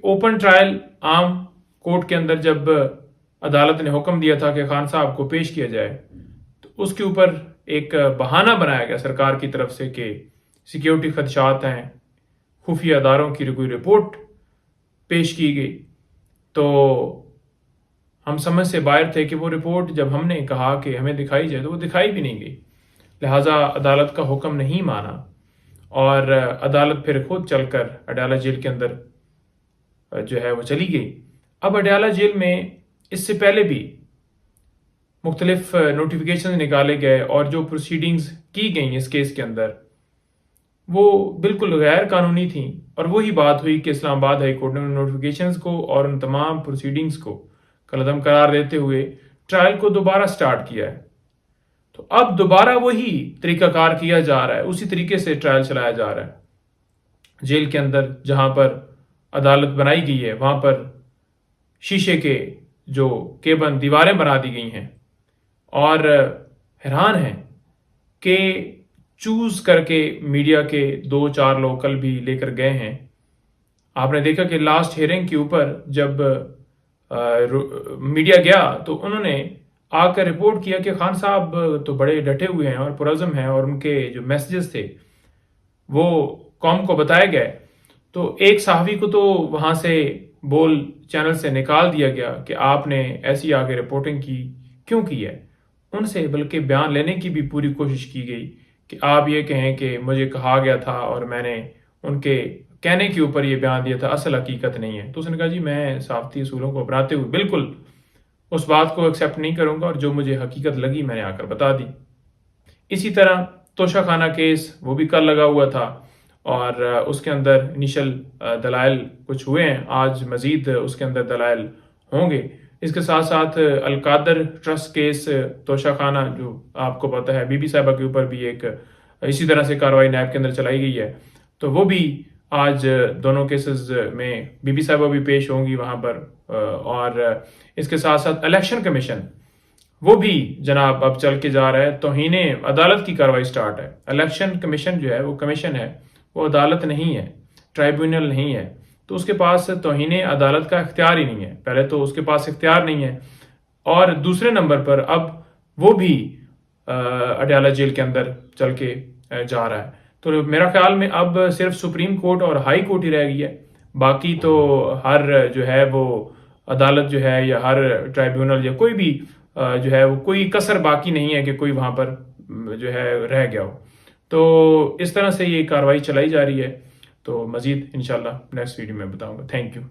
Open trial عام court کے اندر جب عدالت نے حکم دیا تھا کہ خان صاحب کو پیش کیا جائے تو اس کے اوپر ایک بہانہ بنایا گیا سرکار کی طرف سے کہ سیکیورٹی خدشات ہیں، خفیہ اداروں کی کوئی رپورٹ پیش کی گئی. تو ہم سمجھ سے باہر تھے کہ وہ رپورٹ جب ہم نے کہا کہ ہمیں دکھائی جائے تو وہ دکھائی بھی نہیں گئی، لہٰذا عدالت کا حکم نہیں مانا اور عدالت پھر خود چل کر اڈیالہ جیل کے اندر جو ہے وہ چلی گئی. اب اڈیالہ جیل میں اس سے پہلے بھی مختلف نوٹیفیکیشن نکالے گئے اور جو پروسیڈنگز کی گئیں اس کیس کے اندر وہ بالکل غیر قانونی تھیں، اور وہی بات ہوئی کہ اسلام آباد ہائی کورٹ نے ان نوٹیفیکیشنز کو اور ان تمام پروسیڈنگز کو کالعدم قرار دیتے ہوئے ٹرائل کو دوبارہ سٹارٹ کیا ہے. تو اب دوبارہ وہی طریقہ کار کیا جا رہا ہے، اسی طریقے سے ٹرائل چلایا جا رہا ہے. جیل کے اندر جہاں پر عدالت بنائی گئی ہے وہاں پر شیشے کے جو کیبن دیواریں بنا دی گئی ہیں، اور حیران ہیں کہ چوز کر کے میڈیا کے 2-4 لوگ کل بھی لے کر گئے ہیں. آپ نے دیکھا کہ لاسٹ ہیئرنگ کے اوپر جب میڈیا گیا تو انہوں نے آ کر رپورٹ کیا کہ خان صاحب تو بڑے ڈٹے ہوئے ہیں اور پرعزم ہیں، اور ان کے جو میسیجز تھے وہ قوم کو بتائے گئے. تو ایک صحافی کو تو وہاں سے بول چینل سے نکال دیا گیا کہ آپ نے ایسی آگے رپورٹنگ کیوں کی ہے. ان سے بلکہ بیان لینے کی بھی پوری کوشش کی گئی کہ آپ یہ کہیں کہ مجھے کہا گیا تھا اور میں نے ان کے کہنے کے اوپر یہ بیان دیا تھا، اصل حقیقت نہیں ہے. تو اس نے کہا جی میں صحافتی اصولوں کو اپناتے ہوئے بالکل اس بات کو ایکسیپٹ نہیں کروں گا، اور جو مجھے حقیقت لگی میں نے آ کر بتا دی. اسی طرح توشہ خانہ کیس وہ بھی کل لگا ہوا تھا، اور اس کے اندر انیشل دلائل کچھ ہوئے ہیں، آج مزید اس کے اندر دلائل ہوں گے. اس کے ساتھ ساتھ القادر ٹرسٹ کیس توشہ خانہ جو آپ کو پتہ ہے بی بی صاحبہ کے اوپر بھی ایک اسی طرح سے کارروائی نیب کے اندر چلائی گئی ہے. تو وہ بھی آج دونوں کیسز میں بی بی صاحبہ بھی پیش ہوں گی وہاں پر. اور اس کے ساتھ ساتھ الیکشن کمیشن وہ بھی جناب اب چل کے جا رہا ہے، توہین عدالت کی کارروائی سٹارٹ ہے. الیکشن کمیشن جو ہے وہ کمیشن ہے، وہ عدالت نہیں ہے، ٹرائیبیونل نہیں ہے. تو اس کے پاس توہین عدالت کا اختیار ہی نہیں ہے. پہلے تو اس کے پاس اختیار نہیں ہے، اور دوسرے نمبر پر اب وہ بھی اڈیالہ جیل کے اندر چل کے جا رہا ہے. تو میرا خیال میں اب صرف سپریم کورٹ اور ہائی کورٹ ہی رہ گئی ہے، باقی تو ہر جو ہے وہ عدالت جو ہے یا ہر ٹرائیبیونل یا کوئی بھی جو ہے وہ کوئی کسر باقی نہیں ہے کہ کوئی وہاں پر جو ہے رہ گیا ہو. تو اس طرح سے یہ کارروائی چلائی جا رہی ہے. تو مزید انشاءاللہ نیکسٹ ویڈیو میں بتاؤں گا. Thank you.